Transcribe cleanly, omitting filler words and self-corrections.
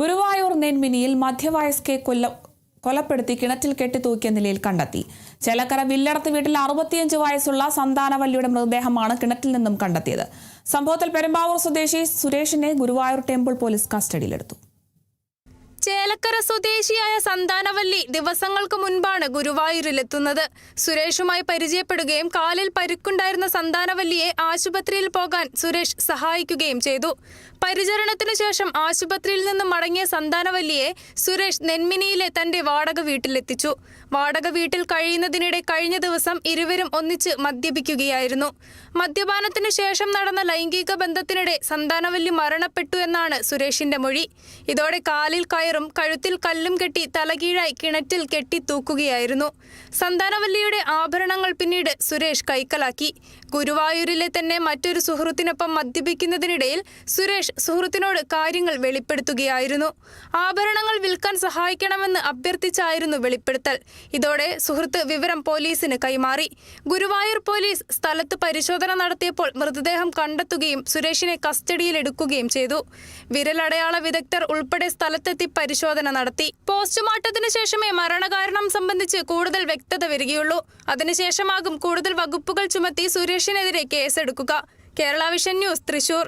ഗുരുവായൂർ നെന്മിനിയിൽ മധ്യവയസ്കയെ കൊലപ്പെടുത്തി കിണറ്റിൽ കെട്ടിത്തൂക്കിയ നിലയിൽ കണ്ടെത്തി. ചേലക്കര വില്ലടത്ത് വീട്ടിൽ 65 വയസ്സുള്ള സന്താനവല്ലിയുടെ മൃതദേഹമാണ് കിണറ്റിൽ നിന്നും കണ്ടെത്തിയത്. സംഭവത്തിൽ പെരുമ്പാവൂർ സ്വദേശി സുരേഷിനെ ഗുരുവായൂർ ടെമ്പിൾ പോലീസ് കസ്റ്റഡിയിലെടുത്തു. ചേലക്കര സ്വദേശിയായ സന്താനവല്ലി ദിവസങ്ങൾക്ക് മുൻപാണ് ഗുരുവായൂരിലെത്തുന്നത്. സുരേഷുമായി പരിചയപ്പെടുകയും കാലിൽ പരിക്കുണ്ടായിരുന്ന സന്താനവല്ലിയെ ആശുപത്രിയിൽ പോകാൻ സുരേഷ് സഹായിക്കുകയും ചെയ്തു. പരിചരണത്തിനു ശേഷം ആശുപത്രിയിൽ നിന്നും മടങ്ങിയ സന്താനവല്ലിയെ സുരേഷ് നെന്മിനിയിലെ തന്റെ വാടക വീട്ടിലെത്തിച്ചു. വാടക വീട്ടിൽ കഴിയുന്നതിനിടെ കഴിഞ്ഞ ദിവസം ഇരുവരും ഒന്നിച്ച് മദ്യപിക്കുകയായിരുന്നു. മദ്യപാനത്തിനു ശേഷം നടന്ന ലൈംഗിക ബന്ധത്തിനിടെ സന്താനവല്ലി മരണപ്പെട്ടു എന്നാണ് സുരേഷിന്റെ മൊഴി. ഇതോടെ കാലിൽ കയറും കഴുത്തിൽ കല്ലും കെട്ടി തലകീഴായി കിണറ്റിൽ കെട്ടി തൂക്കുകയായിരുന്നു. സന്താനവല്ലിയുടെ ആഭരണങ്ങൾ പിന്നീട് സുരേഷ് കൈക്കലാക്കി. ഗുരുവായൂരിലെ തന്നെ മറ്റൊരു സുഹൃത്തിനൊപ്പം മദ്യപിക്കുന്നതിനിടയിൽ സുരേഷ് സുഹൃത്തിനോട് കാര്യങ്ങൾ വെളിപ്പെടുത്തുകയായിരുന്നു. ആഭരണങ്ങൾ വിൽക്കാൻ സഹായിക്കണമെന്ന് അഭ്യർത്ഥിച്ചായിരുന്നു വെളിപ്പെടുത്തൽ. ഇതോടെ സുഹൃത്ത് വിവരം പോലീസിന് കൈമാറി. ഗുരുവായൂർ പോലീസ് സ്ഥലത്ത് പരിശോധന നടത്തിയപ്പോൾ മൃതദേഹം കണ്ടെത്തുകയും സുരേഷിനെ കസ്റ്റഡിയിലെടുക്കുകയും ചെയ്തു. വിരലടയാള വിദഗ്ധർ ഉൾപ്പെടെ സ്ഥലത്തെത്തി പരിശോധന നടത്തി. പോസ്റ്റ്മോർട്ടത്തിന് ശേഷമേ മരണകാരണം സംബന്ധിച്ച് കൂടുതൽ വ്യക്തത വരികയുള്ളൂ. അതിനുശേഷമാകും കൂടുതൽ വകുപ്പുകൾ ചുമത്തി സുരേഷിനെതിരെ കേസെടുക്കുക. Kerala vision news, Thrissur.